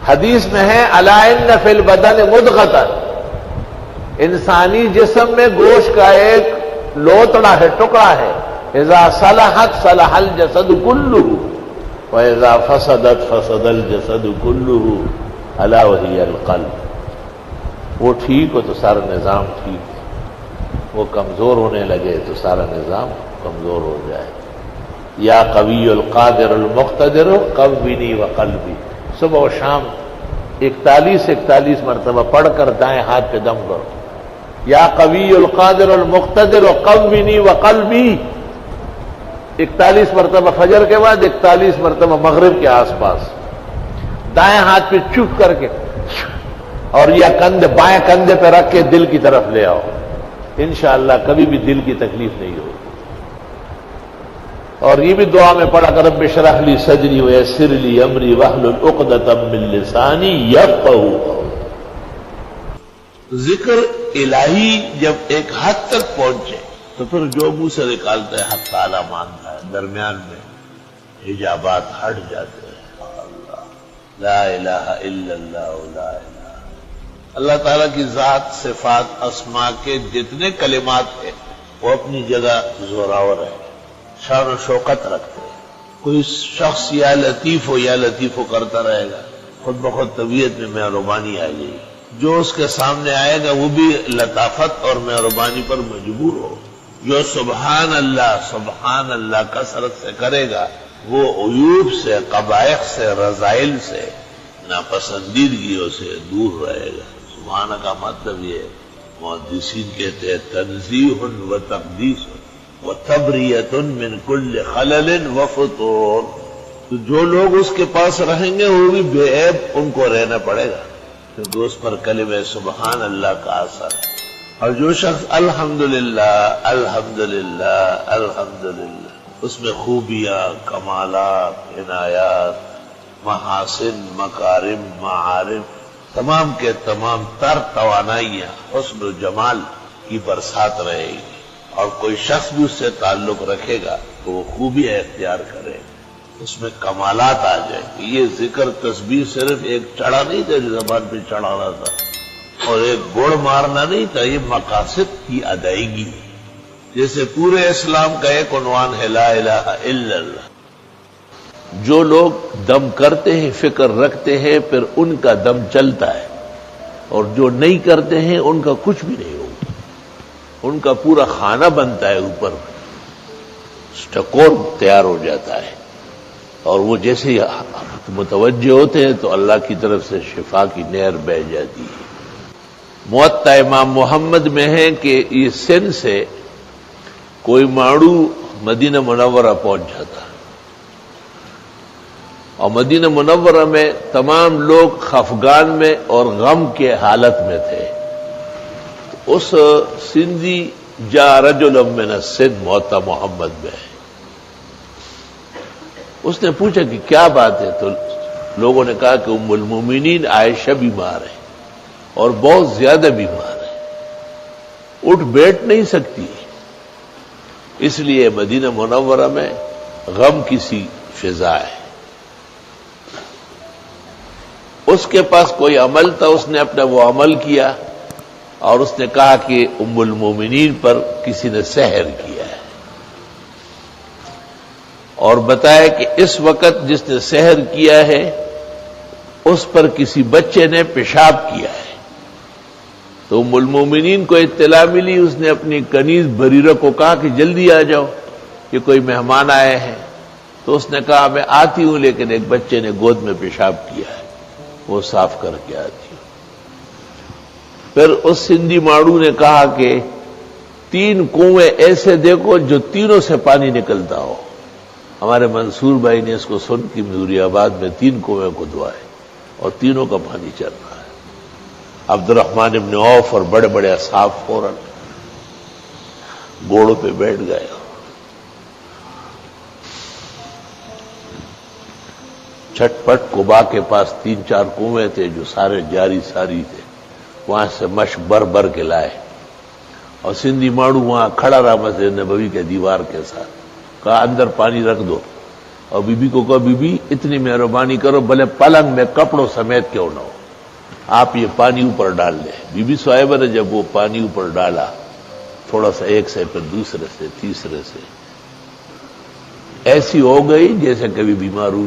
حدیث میں ہے الا ان فی البدن مضغۃ، انسانی جسم میں گوشت کا ایک لوتڑا ہے، ٹکڑا ہے، اذا صلحت صلح الجسد کلہ واذا فسدت فسد الجسد کلہ الا وہی القلب۔ وہ ٹھیک ہو تو سارا نظام ٹھیک، وہ کمزور ہونے لگے تو سارا نظام کمزور ہو جائے۔ یا قوی القادر المقتدر قوینی وقلبی، صبح و شام 41 مرتبہ پڑھ کر دائیں ہاتھ پہ دم کرو، یا قوی القادر المقتدر قوینی وقلبی، 41 مرتبہ فجر کے بعد، 41 مرتبہ مغرب کے آس پاس، دائیں ہاتھ پہ چپ کر کے، اور یہ کندھے بائیں کندھے پہ رکھ کے دل کی طرف لے آؤ، انشاءاللہ کبھی بھی دل کی تکلیف نہیں ہوگی۔ اور یہ بھی دعا میں پڑھا کر رب اشرح لی صدری ویسر لی امری واحلل عقدۃ من لسانی یفقہوا قولی۔ ذکر الہی جب ایک حد تک پہنچے تو پھر جو منہ سے نکالتا ہے حق تعالی مانتا ہے، درمیان میں حجابات ہٹ جاتے ہیں۔ اللہ لا الہ الا اللہ لا الہ، اللہ تعالیٰ کی ذات صفات اسماء کے جتنے کلمات ہیں وہ اپنی جگہ زوراور ہے، شان و شوکت رکھتے ہیں۔ کوئی شخص یا لطیف ہو کرتا رہے گا، خود بخود طبیعت میں مہربانی آ جائے گی، جو اس کے سامنے آئے گا وہ بھی لطافت اور مہربانی پر مجبور ہو۔ جو سبحان اللہ کثرت سے کرے گا وہ عیوب سے، قبائح سے، رذائل سے، ناپسندیدگیوں سے دور رہے گا۔ سبحان کا مطلب یہ ہے، محدثین کہتے ہیں تنزیہ و تقدیس وتبریۃ من کل خلل وفطور، تو جو لوگ اس کے پاس رہیں گے وہ بھی بے عیب ان کو رہنا پڑے گا، کیونکہ اس پر کلمہ سبحان اللہ کا اثر ہے۔ اور جو شخص الحمدللہ الحمدللہ الحمدللہ، اس میں خوبیاں، کمالات، عنایات، محاسن، مکارم، معارف، تمام کے تمام تر توانائیاں، حسن و جمال کی برسات رہے گی، اور کوئی شخص بھی اس سے تعلق رکھے گا تو وہ خوبی اختیار کرے، اس میں کمالات آ جائیں گے۔ یہ ذکر تسبیح صرف ایک چڑھا نہیں تھا جو زبان پہ چڑھانا تھا، اور ایک گوڑ مارنا نہیں تھا، یہ مقاصد کی ادائیگی، جیسے پورے اسلام کا ایک عنوان ہے لا الہ الا اللہ۔ جو لوگ دم کرتے ہیں، فکر رکھتے ہیں، پھر ان کا دم چلتا ہے، اور جو نہیں کرتے ہیں ان کا کچھ بھی نہیں ہوگا، ان کا پورا کھانا بنتا ہے، اوپر سٹکور تیار ہو جاتا ہے، اور وہ جیسے ہی متوجہ ہوتے ہیں تو اللہ کی طرف سے شفا کی نہر بہہ جاتی ہے۔ موطا امام محمد میں ہے کہ یہ سن سے کوئی ماڑو مدینہ منورہ پہنچ جاتا، اور مدینہ منورہ میں تمام لوگ خفگان میں اور غم کے حالت میں تھے۔ اس سندھی جا رجل من السند موطا محمد میں ہے، اس نے پوچھا کہ کیا بات ہے، تو لوگوں نے کہا کہ ام المومنین عائشہ بیمار ہے اور بہت زیادہ بیمار ہے، اٹھ بیٹھ نہیں سکتی، اس لیے مدینہ منورہ میں غم کی سی فضا ہے۔ اس کے پاس کوئی عمل تھا، اس نے اپنا وہ عمل کیا، اور اس نے کہا کہ ام المومنین پر کسی نے سحر کیا ہے، اور بتایا کہ اس وقت جس نے سحر کیا ہے اس پر کسی بچے نے پیشاب کیا ہے۔ تو ام المومنین کو اطلاع ملی، اس نے اپنی کنیز بریرہ کو کہا کہ جلدی آ جاؤ، کہ کوئی مہمان آئے ہیں۔ تو اس نے کہا میں آتی ہوں، لیکن ایک بچے نے گود میں پیشاب کیا ہے، وہ صاف کر کے آتی ہوں۔ پھر اس سندھی ماڑو نے کہا کہ 3 کنویں ایسے دیکھو جو تینوں سے پانی نکلتا ہو۔ ہمارے منصور بھائی نے اس کو سن کے مزوری آباد میں 3 کنویں کھدوائے اور تینوں کا پانی چل رہا ہے۔ عبد الرحمن ابن عوف اور بڑے بڑے اصحاب فوراً گھوڑوں پہ بیٹھ گئے، چھٹ پٹ قباء کے پاس 3-4 کنویں تھے جو سارے جاری ساری تھے، وہاں سے مشک بر کے لائے، اور سندھی ماڑو وہاں کھڑا رہا مسجد نبوی کے دیوار کے ساتھ، کہا اندر پانی رکھ دو، اور بیوی کو کہا بیوی اتنی مہربانی کرو بھلے پلنگ میں کپڑوں سمیت کیوں نہ ہو، آپ یہ پانی اوپر ڈال دیں۔ بی صاحبہ نے جب وہ پانی اوپر ڈالا، تھوڑا سا ایک سے پھر دوسرے سے تیسرے سے، ایسی ہو گئی جیسے کبھی بیمار ہوئی